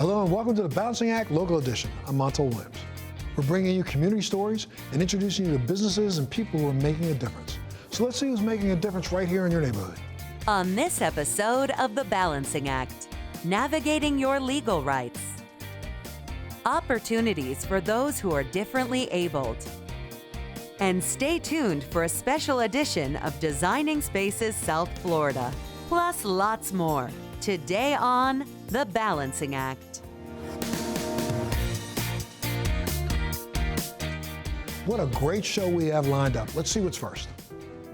Hello and welcome to the Balancing Act Local Edition. I'm Montel Williams. We're bringing you community stories and introducing you to businesses and people who are making a difference. So let's see who's making a difference right here in your neighborhood. On this episode of the Balancing Act, navigating your legal rights. Opportunities for those who are differently abled. And stay tuned for a special edition of Designing Spaces South Florida. Plus lots more. Today on The Balancing Act. What a great show we have lined up. Let's see what's first.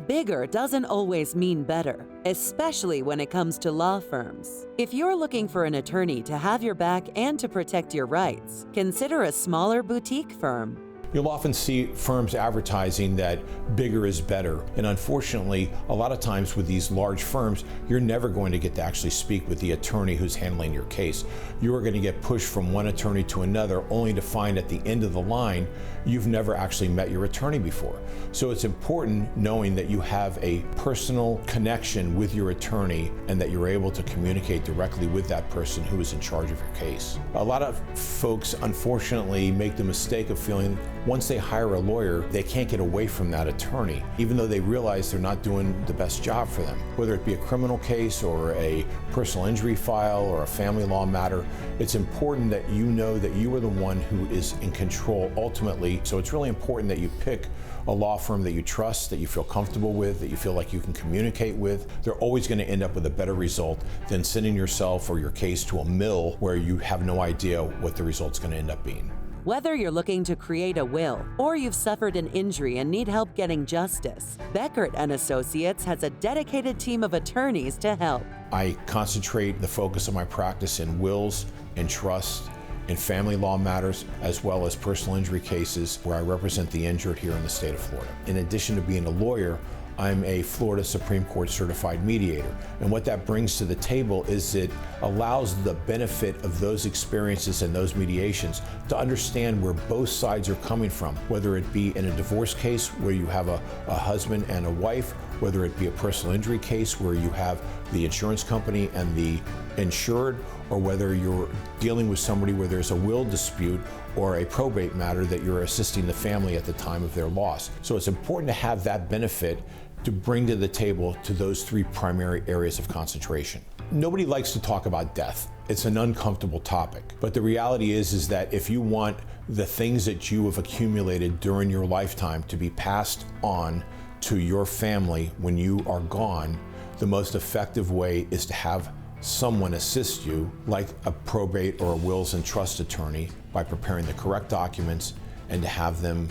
Bigger doesn't always mean better, especially when it comes to law firms. If you're looking for an attorney to have your back and to protect your rights, consider a smaller boutique firm. You'll often see firms advertising that bigger is better. And unfortunately, a lot of times with these large firms, you're never going to get to actually speak with the attorney who's handling your case. You are going to get pushed from one attorney to another, only to find at the end of the line, you've never actually met your attorney before. So it's important knowing that you have a personal connection with your attorney and that you're able to communicate directly with that person who is in charge of your case. A lot of folks, unfortunately, make the mistake of feeling once they hire a lawyer, they can't get away from that attorney, even though they realize they're not doing the best job for them. Whether it be a criminal case or a personal injury file or a family law matter, it's important that you know that you are the one who is in control ultimately. So it's really important that you pick a law firm that you trust, that you feel comfortable with, that you feel like you can communicate with. They're always going to end up with a better result than sending yourself or your case to a mill where you have no idea what the result's going to end up being. Whether you're looking to create a will or you've suffered an injury and need help getting justice, Bechert Associates has a dedicated team of attorneys to help. I concentrate the focus of my practice in wills and trusts, in family law matters, as well as personal injury cases where I represent the injured here in the state of Florida. In addition to being a lawyer, I'm a Florida Supreme Court certified mediator. And what that brings to the table is it allows the benefit of those experiences and those mediations to understand where both sides are coming from, whether it be in a divorce case where you have a husband and a wife, whether it be a personal injury case where you have the insurance company and the insured, or whether you're dealing with somebody where there's a will dispute or a probate matter that you're assisting the family at the time of their loss. So it's important to have that benefit to bring to the table to those three primary areas of concentration. Nobody likes to talk about death. It's an uncomfortable topic. But the reality is that if you want the things that you have accumulated during your lifetime to be passed on to your family when you are gone, the most effective way is to have someone assist you, like a probate or a wills and trust attorney, by preparing the correct documents and to have them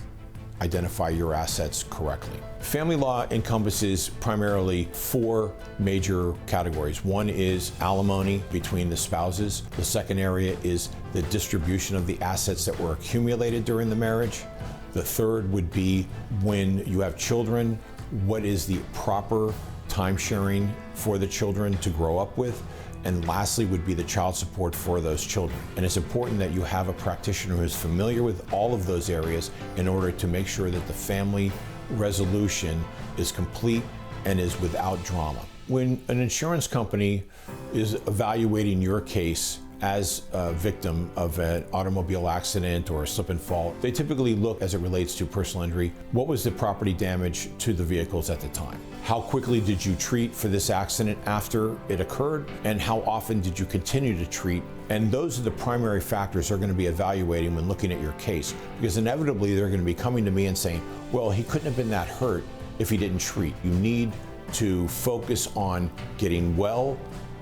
identify your assets correctly. Family law encompasses primarily four major categories. One is alimony between the spouses. The second area is the distribution of the assets that were accumulated during the marriage. The third would be when you have children, what is the proper time sharing for the children to grow up with. And lastly would be the child support for those children. And it's important that you have a practitioner who is familiar with all of those areas in order to make sure that the family resolution is complete and is without drama. When an insurance company is evaluating your case as a victim of an automobile accident or a slip and fall, they typically look, as it relates to personal injury, what was the property damage to the vehicles at the time? How quickly did you treat for this accident after it occurred? And how often did you continue to treat? And those are the primary factors they're going to be evaluating when looking at your case, because inevitably they're going to be coming to me and saying, well, he couldn't have been that hurt if he didn't treat. You need to focus on getting well,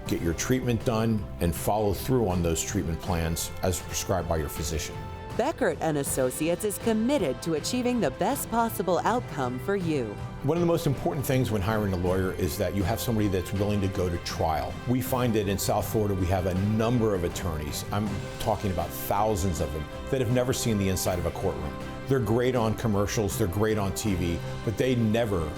get your treatment done, and follow through on those treatment plans as prescribed by your physician. Bechert Associates is committed to achieving the best possible outcome for you. One of the most important things when hiring a lawyer is that you have somebody that's willing to go to trial. We find that in South Florida we have a number of attorneys, I'm talking about thousands of them, that have never seen the inside of a courtroom. They're great on commercials, they're great on TV, but they never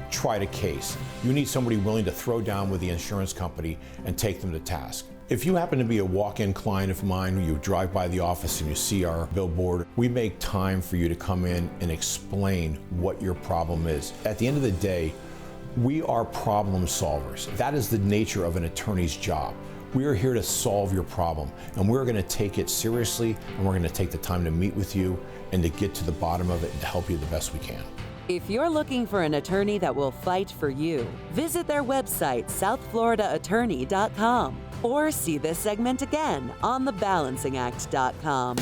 tried a case. You need somebody willing to throw down with the insurance company and take them to task. If you happen to be a walk-in client of mine, you drive by the office and you see our billboard, we make time for you to come in and explain what your problem is. At the end of the day, we are problem solvers. That is the nature of an attorney's job. We are here to solve your problem, and we're going to take it seriously, and we're going to take the time to meet with you and to get to the bottom of it and to help you the best we can. If you're looking for an attorney that will fight for you, visit their website, southfloridaattorney.com, or see this segment again on thebalancingact.com.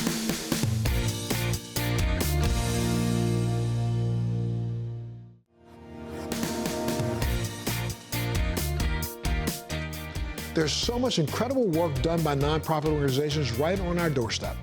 There's so much incredible work done by nonprofit organizations right on our doorstep.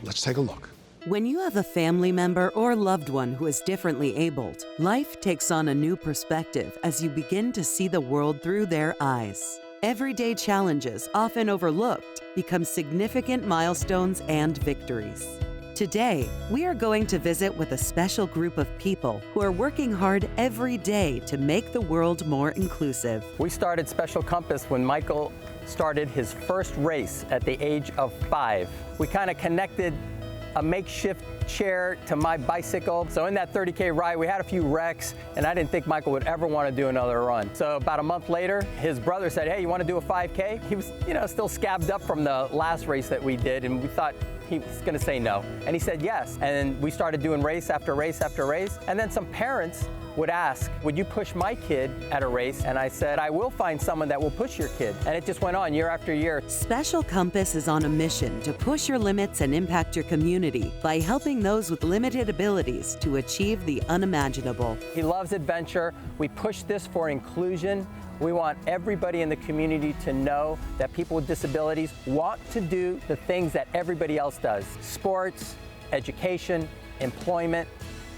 Let's take a look. When you have a family member or loved one who is differently abled, life takes on a new perspective as you begin to see the world through their eyes. Everyday challenges, often overlooked, become significant milestones and victories. Today, we are going to visit with a special group of people who are working hard every day to make the world more inclusive. We started Special Compass when Michael started his first race at the age of 5. We kind of connected a makeshift chair to my bicycle. So in that 30K ride, we had a few wrecks, and I didn't think Michael would ever want to do another run. So about a month later, his brother said, hey, you want to do a 5K? He was, still scabbed up from the last race that we did, and we thought he was going to say no. And he said yes. And we started doing race after race after race. And then some parents would ask, would you push my kid at a race? And I said, I will find someone that will push your kid. And it just went on year after year. Special Compass is on a mission to push your limits and impact your community by helping those with limited abilities to achieve the unimaginable. He loves adventure. We push this for inclusion. We want everybody in the community to know that people with disabilities want to do the things that everybody else does. Sports, education, employment,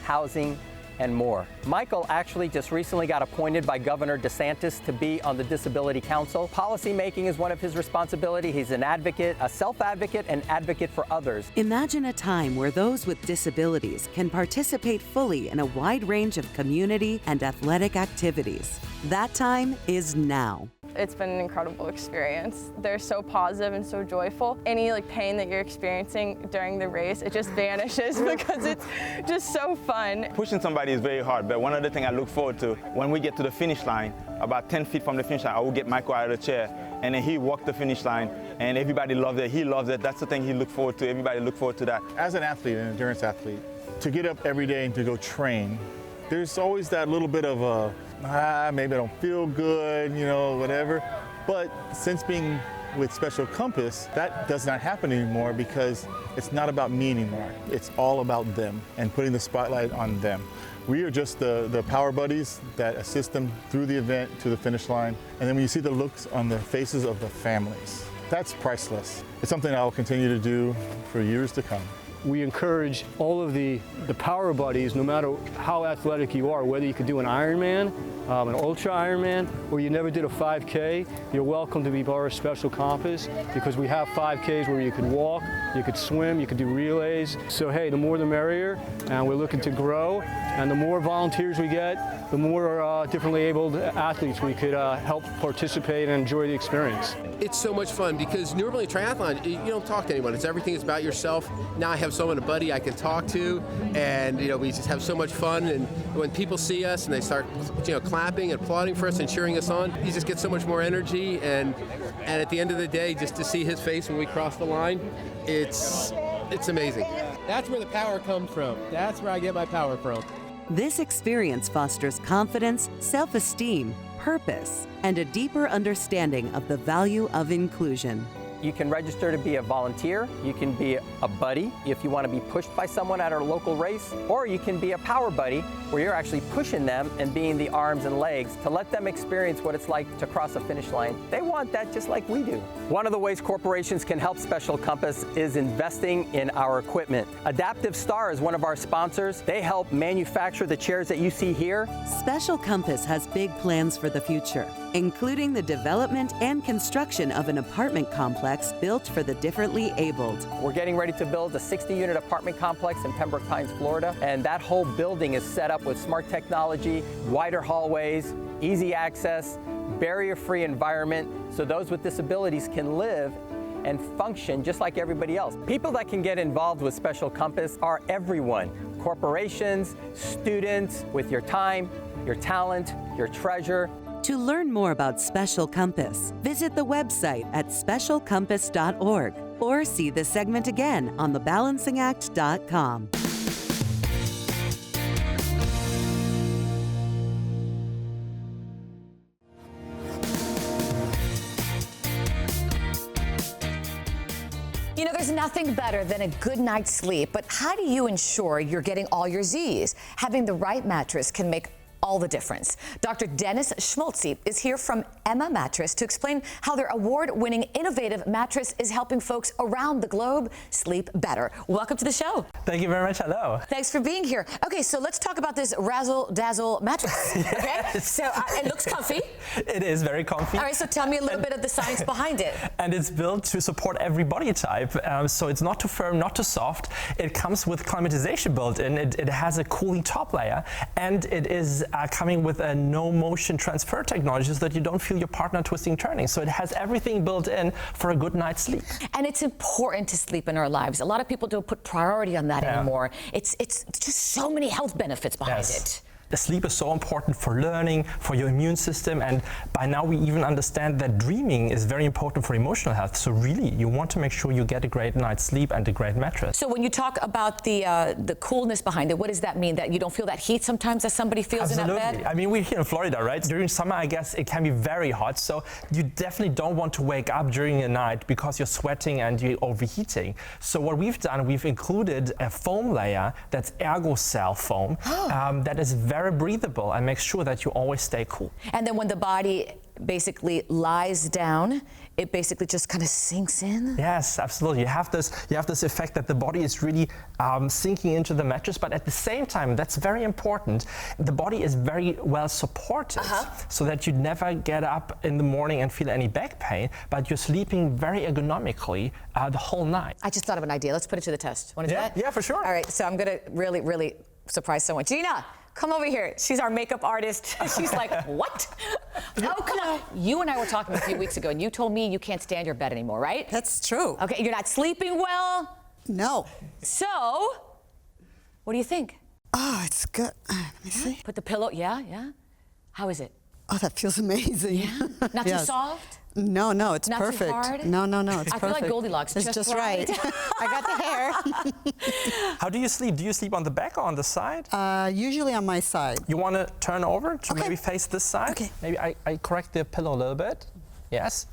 housing, and more. Michael actually just recently got appointed by Governor DeSantis to be on the Disability Council. Policy making is one of his responsibilities. He's an advocate, a self-advocate, and advocate for others. Imagine a time where those with disabilities can participate fully in a wide range of community and athletic activities. That time is now. It's been an incredible experience. They're so positive and so joyful. Any pain that you're experiencing during the race, it just vanishes because it's just so fun. Pushing somebody is very hard, but one other thing I look forward to, when we get to the finish line, about 10 feet from the finish line, I will get Michael out of the chair, and then he walked the finish line, and everybody loves it. He loves it. That's the thing he look forward to. Everybody look forward to that. As an athlete, an endurance athlete, to get up every day and to go train, there's always that little bit of maybe I don't feel good, whatever. But since being with Special Compass, that does not happen anymore because it's not about me anymore. It's all about them and putting the spotlight on them. We are just the power buddies that assist them through the event to the finish line. And then when you see the looks on the faces of the families, that's priceless. It's something I'll continue to do for years to come. We encourage all of the power buddies, no matter how athletic you are, whether you could do an Ironman, an Ultra Ironman, or you never did a 5K, you're welcome to be part of Special Compass because we have 5Ks where you could walk, you could swim, you could do relays. So hey, the more the merrier, and we're looking to grow, and the more volunteers we get, the more differently abled athletes we could help participate and enjoy the experience. It's so much fun because normally triathlon, you don't talk to anyone. It's everything is about yourself. Now I have someone, a buddy I can talk to, and we just have so much fun. And when people see us and they start, clapping and applauding for us and cheering us on, you just get so much more energy. And at the end of the day, just to see his face when we cross the line, it's amazing. That's where the power comes from. That's where I get my power from. This experience fosters confidence, self-esteem, purpose, and a deeper understanding of the value of inclusion. You can register to be a volunteer, you can be a buddy if you want to be pushed by someone at our local race, or you can be a power buddy where you're actually pushing them and being the arms and legs to let them experience what it's like to cross a finish line. They want that just like we do. One of the ways corporations can help Special Compass is investing in our equipment. Adaptive Star is one of our sponsors. They help manufacture the chairs that you see here. Special Compass has big plans for the future, including the development and construction of an apartment complex built for the differently abled. We're getting ready to build a 60-unit apartment complex in Pembroke Pines, Florida, and that whole building is set up with smart technology, wider hallways, easy access, barrier-free environment, so those with disabilities can live and function just like everybody else. People that can get involved with Special Compass are everyone. Corporations, students, with your time, your talent, your treasure. To learn more about Special Compass, visit the website at specialcompass.org or see this segment again on thebalancingact.com. You know, there's nothing better than a good night's sleep, but how do you ensure you're getting all your Z's? Having the right mattress can make all the difference. Dr. Dennis Schmaltzy is here from Emma Mattress to explain how their award-winning innovative mattress is helping folks around the globe sleep better. Welcome to the show. Thank you very much. Hello. Thanks for being here. Okay, so let's talk about this razzle-dazzle mattress. Okay, so it looks comfy. It is very comfy. All right, so tell me a little bit of the science behind it. And it's built to support every body type. So it's not too firm, not too soft. It comes with climatization built in. It has a cooling top layer, and it is coming with a no motion transfer technology so that you don't feel your partner twisting, turning. So it has everything built in for a good night's sleep. And it's important to sleep in our lives. A lot of people don't put priority on that anymore. It's just so many health benefits behind it. The sleep is so important for learning, for your immune system, and by now we even understand that dreaming is very important for emotional health. So really, you want to make sure you get a great night's sleep and a great mattress. So when you talk about the coolness behind it, what does that mean? That you don't feel that heat sometimes that somebody feels in that bed? I mean, we're here in Florida, right? During summer, I guess it can be very hot. So you definitely don't want to wake up during the night because you're sweating and you're overheating. So what we've done, we've included a foam layer that's ergo-cell foam that is very breathable and makes sure that you always stay cool. And then when the body basically lies down, it basically just kind of sinks in? Yes, absolutely. You have this effect that the body is really sinking into the mattress, but at the same time, that's very important, the body is very well supported so that you never get up in the morning and feel any back pain, but you're sleeping very ergonomically the whole night. I just thought of an idea. Let's put it to the test. Want to do that? Yeah, for sure. All right, so I'm going to really, really surprise someone. Gina, come over here. She's our makeup artist. She's like, what? Oh, come on. You and I were talking a few weeks ago, and you told me you can't stand your bed anymore, right? That's true. Okay, you're not sleeping well? No. So, what do you think? Oh, it's good. Let me see. Put the pillow, yeah. How is it? Oh, that feels amazing. Yeah? Not too soft? No, it's Not perfect. Too hard? No, it's perfect. I feel like Goldilocks. It's just right. I got the hair. How do you sleep? Do you sleep on the back or on the side? Usually on my side. You want to turn over to maybe face this side? Okay. Maybe I correct the pillow a little bit. Yes.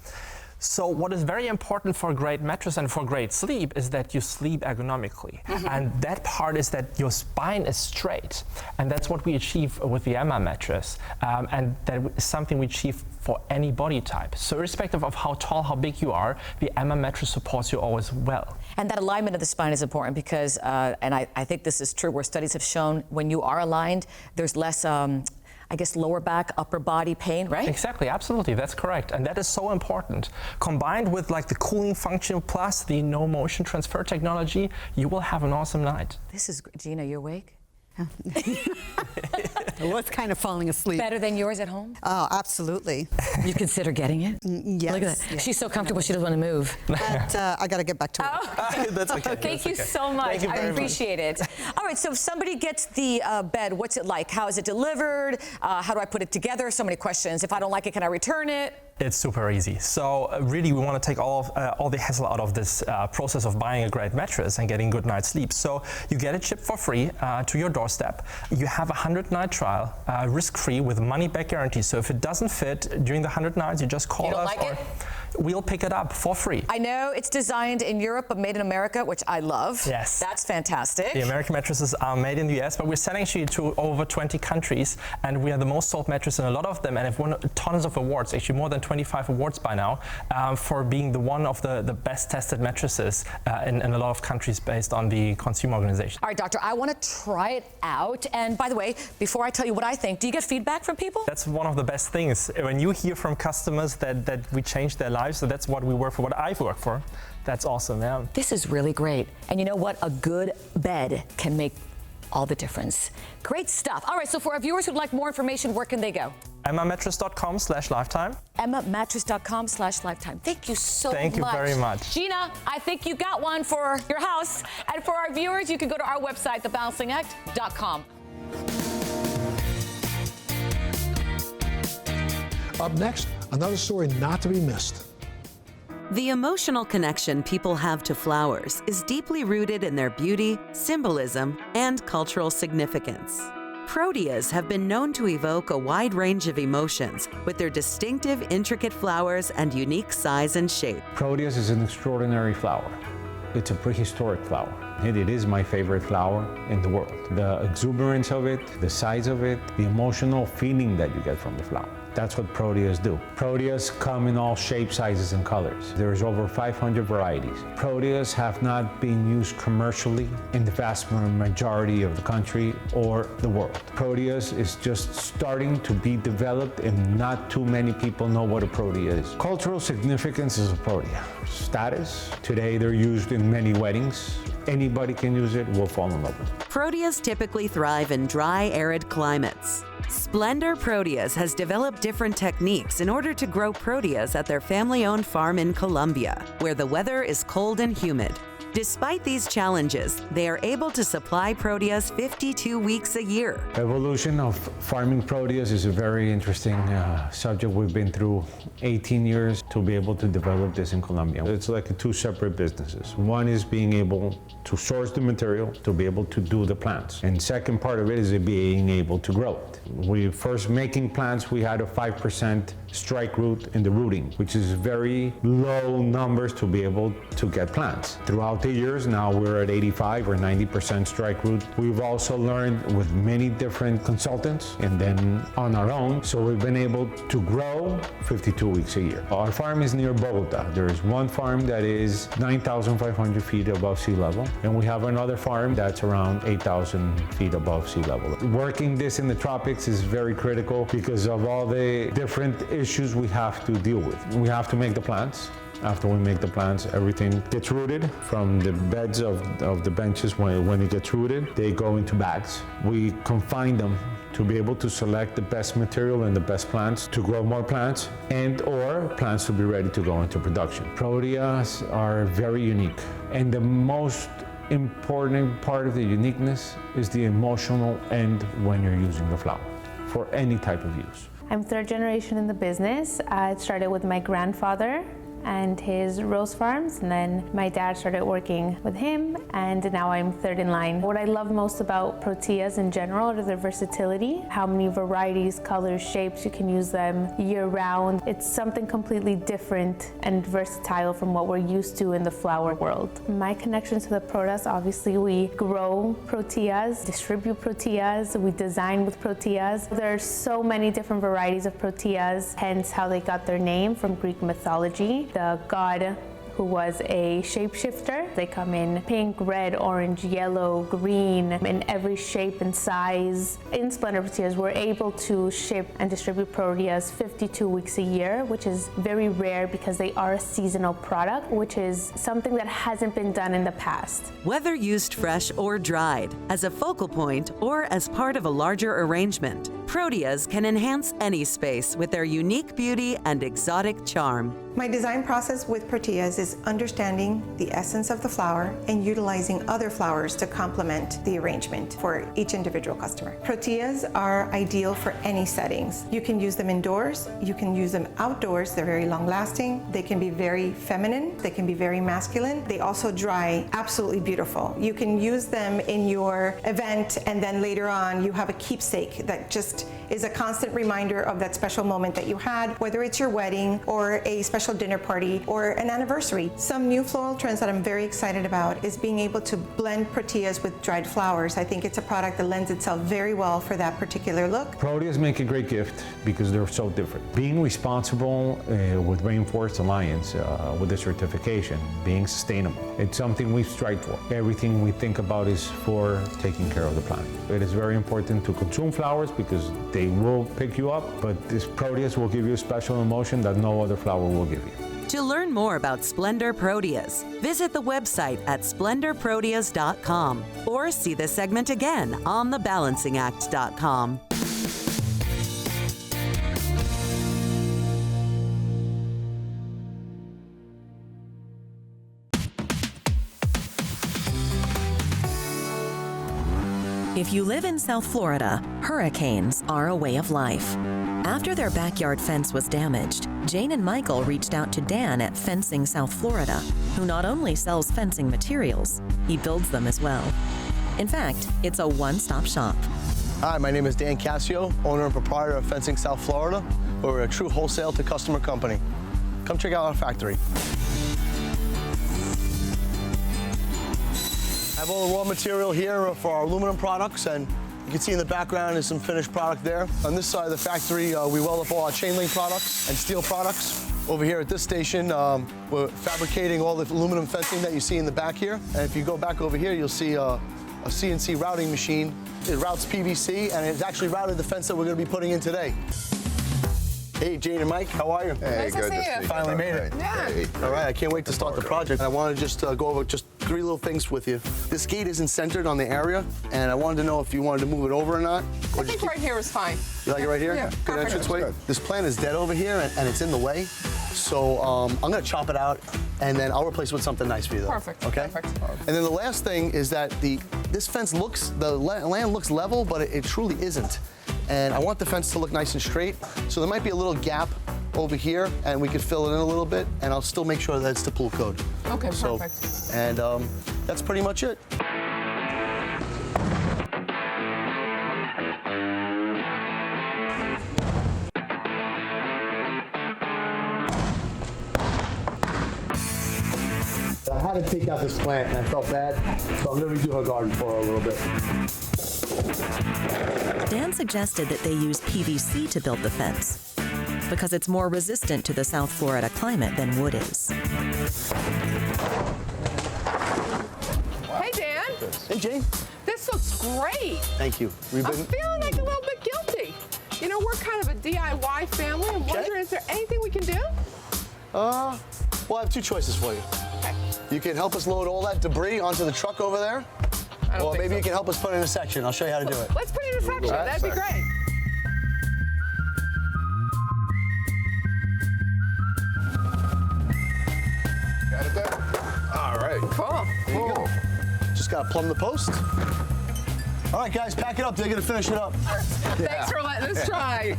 So what is very important for a great mattress and for great sleep is that you sleep ergonomically. And that part is that your spine is straight. And that's what we achieve with the Emma mattress. And that is something we achieve for any body type. So irrespective of how tall, how big you are, the Emma mattress supports you always well. And that alignment of the spine is important because, and I think this is true, where studies have shown when you are aligned, there's less I guess lower back, upper body pain, right? Exactly, absolutely, that's correct. And that is so important. Combined with like the cooling function plus the no motion transfer technology, you will have an awesome night. This is, Gina, you awake? I was kind of falling asleep. Better than yours at home? Oh, absolutely. You consider getting it? Yes. Look at that. Yes. She's so comfortable she doesn't want to move. But I got to get back to work. That's okay. Thank you so much. I appreciate it. All right, so if somebody gets the bed, what's it like? How is it delivered? How do I put it together? So many questions. If I don't like it, can I return it? It's super easy. So really, we want to take all the hassle out of this process of buying a great mattress and getting good night's sleep. So you get it shipped for free to your doorstep. You have a 100-night trial, risk-free with money-back guarantee. So if it doesn't fit during the 100 nights, you just call us. We'll pick it up for free. I know it's designed in Europe but made in America, which I love. Yes. That's fantastic. The American mattresses are made in the US, but we're selling actually to over 20 countries, and we are the most sold mattress in a lot of them, and have won tons of awards, actually more than 25 awards by now, for being the one of the best tested mattresses in a lot of countries based on the consumer organization. All right, doctor, I want to try it out. And by the way, before I tell you what I think, do you get feedback from people? That's one of the best things. When you hear from customers that we changed their lives, so that's what we work for, what I've worked for. That's awesome, yeah. This is really great. And you know what? A good bed can make all the difference. Great stuff. All right, so for our viewers who'd like more information, where can they go? EmmaMattress.com/lifetime. EmmaMattress.com/lifetime. Thank you so much. Thank you very much. Gina, I think you got one for your house. And for our viewers, you can go to our website, thebalancingact.com. Up next, another story not to be missed. The emotional connection people have to flowers is deeply rooted in their beauty, symbolism, and cultural significance. Proteas have been known to evoke a wide range of emotions with their distinctive, intricate flowers and unique size and shape. Proteas is an extraordinary flower. It's a prehistoric flower. It is my favorite flower in the world. The exuberance of it, the size of it, the emotional feeling that you get from the flower. That's what Proteas do. Proteas come in all shapes, sizes, and colors. There's over 500 varieties. Proteas have not been used commercially in the vast majority of the country or the world. Proteas is just starting to be developed and not too many people know what a Protea is. Cultural significance is a Protea. Status, today they're used in many weddings. Anybody can use it, will fall in love with it. Proteas typically thrive in dry, arid climates. Splendor Proteas has developed different techniques in order to grow proteas at their family-owned farm in Colombia, where the weather is cold and humid. Despite these challenges, they are able to supply proteas 52 weeks a year. Evolution of farming proteas is a very interesting subject. We've been through 18 years to be able to develop this in Colombia. It's like two separate businesses. One is being able to source the material to be able to do the plants. And second part of it is being able to grow it. We first making plants, we had a 5% strike root in the rooting, which is very low numbers to be able to get plants. Throughout the years, now we're at 85 or 90% strike root. We've also learned with many different consultants and then on our own, so we've been able to grow 52 weeks a year. Our farm is near Bogota. There is one farm that is 9,500 feet above sea level, and we have another farm that's around 8,000 feet above sea level. Working this in the tropics is very critical because of all the different issues we have to deal with. We have to make the plants. After we make the plants, everything gets rooted from the beds of the benches. When it gets rooted, they go into bags. We confine them to be able to select the best material and the best plants to grow more plants and or plants to be ready to go into production. Proteas are very unique, and the most important part of the uniqueness is the emotional end when you're using the flower for any type of use. I'm third generation in the business. I started with my grandfather and his rose farms, and then my dad started working with him, and now I'm third in line. What I love most about proteas in general are their versatility, how many varieties, colors, shapes, you can use them year round. It's something completely different and versatile from what we're used to in the flower world. My connection to the proteas, obviously we grow proteas, distribute proteas, we design with proteas. There are so many different varieties of proteas, hence how they got their name from Greek mythology. The god who was a shapeshifter. They come in pink, red, orange, yellow, green, in every shape and size. In Splendor Proteas, we're able to ship and distribute proteas 52 weeks a year, which is very rare because they are a seasonal product, which is something that hasn't been done in the past. Whether used fresh or dried, as a focal point or as part of a larger arrangement, proteas can enhance any space with their unique beauty and exotic charm. My design process with proteas is understanding the essence of the flower and utilizing other flowers to complement the arrangement for each individual customer. Proteas are ideal for any settings. You can use them indoors, you can use them outdoors. They're very long lasting. They can be very feminine, they can be very masculine. They also dry absolutely beautiful. You can use them in your event, and then later on you have a keepsake that just is a constant reminder of that special moment that you had, whether it's your wedding or a special dinner party or an anniversary. Some new floral trends that I'm very excited about is being able to blend proteas with dried flowers. I think it's a product that lends itself very well for that particular look. Proteas make a great gift because they're so different. Being responsible with Rainforest Alliance, with the certification, being sustainable, it's something we strive for. Everything we think about is for taking care of the planet. It is very important to consume flowers because they will pick you up, but this proteas will give you a special emotion that no other flower will give you. To learn more about Splendor Proteas, visit the website at splendorproteas.com or see the segment again on thebalancingact.com. If you live in South Florida, hurricanes are a way of life. After their backyard fence was damaged, Jane and Michael reached out to Dan at Fencing South Florida, who not only sells fencing materials, he builds them as well. In fact, it's a one-stop shop. Hi, my name is Dan Cassio, owner and proprietor of Fencing South Florida, where we're a true wholesale to customer company. Come check out our factory. I have all the raw material here for our aluminum products, and you can see in the background is some finished product there. On this side of the factory, we weld up all our chain link products and steel products. Over here at this station, we're fabricating all the aluminum fencing that you see in the back here. And if you go back over here, you'll see a CNC routing machine. It routes PVC, and it's actually routed the fence that we're going to be putting in today. Hey, Jane and Mike, how are you? Hey, nice good to see you. Finally made it. Yeah. Hey. All right, I can't wait to start the project. I want to just go over just 3 little things with you. This gate isn't centered on the area, and I wanted to know if you wanted to move it over or not. I think right here is fine. You like it right here? Yeah, good perfect. entranceway. This plant is dead over here, and it's in the way. So I'm going to chop it out, and then I'll replace it with something nice for you, though. Perfect. Okay? Perfect. And then the last thing is that this fence the land looks level, but it truly isn't. And I want the fence to look nice and straight, so there might be a little gap over here, and we could fill it in a little bit, and I'll still make sure that it's to pool code. Okay, perfect. And that's pretty much it. I had to take out this plant, and I felt bad, so I'm going to redo her garden for her a little bit. Dan suggested that they use PVC to build the fence because it's more resistant to the South Florida climate than wood is. Hey, Dan. Hey, Jane. This looks great. Thank you. I'm feeling like a little bit guilty. You know, we're kind of a DIY family. I'm wondering, is there anything we can do? Well, I have 2 choices for you. Okay. You can help us load all that debris onto the truck over there, or maybe you can help us put it in a section. I'll show you how to do it. Let's put it in a section. That'd be great. Got it there? All right. Cool. There you go. Just got to plumb the post. All right, guys, pack it up. They're going to finish it up. Thanks for letting us try.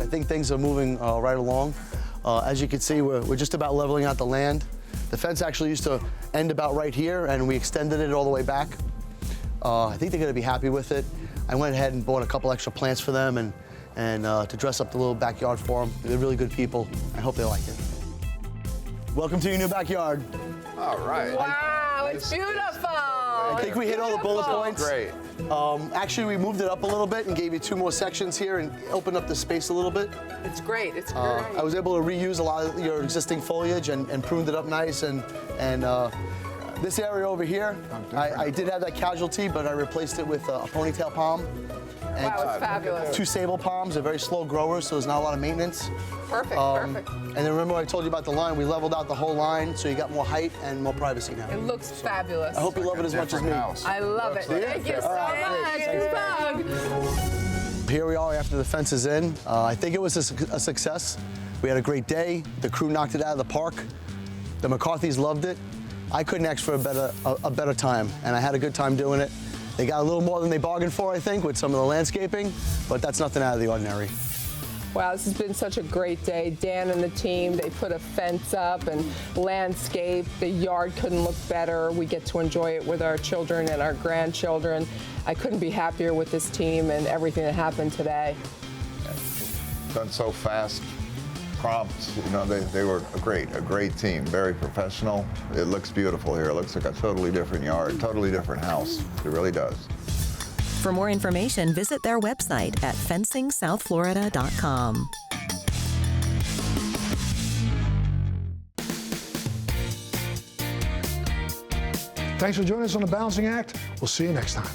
I think things are moving right along. As you can see, we're just about leveling out the land. The fence actually used to end about right here, and we extended it all the way back. I think they're going to be happy with it. I went ahead and bought a couple extra plants for them and to dress up the little backyard for them. They're really good people. I hope they like it. Welcome to your new backyard. All right. Wow, it's beautiful. I think we hit all the bullet points. Great. Actually, we moved it up a little bit and gave you 2 more sections here and opened up the space a little bit. It's great. It's great. I was able to reuse a lot of your existing foliage and pruned it up nice. And this area over here, I did have that casualty, but I replaced it with a ponytail palm. And wow, it's fabulous. 2 sable palms. They're very slow growers, so there's not a lot of maintenance. Perfect, perfect. And then remember I told you about the line. We leveled out the whole line, so you got more height and more privacy now. It looks fabulous. I hope you love it as much as me. I love it. Thank you so much. Here we are after the fence is in. I think it was a success. We had a great day. The crew knocked it out of the park. The McCarthys loved it. I couldn't ask for a better time, and I had a good time doing it. They got a little more than they bargained for, I think, with some of the landscaping, but that's nothing out of the ordinary. Wow, this has been such a great day. Dan and the team, they put a fence up and landscape. The yard couldn't look better. We get to enjoy it with our children and our grandchildren. I couldn't be happier with this team and everything that happened today. Done so fast, prompt. You know, they were a great team, very professional. It looks beautiful here. It looks like a totally different yard, totally different house. It really does. For more information, visit their website at fencingsouthflorida.com. Thanks for joining us on The Balancing Act. We'll see you next time.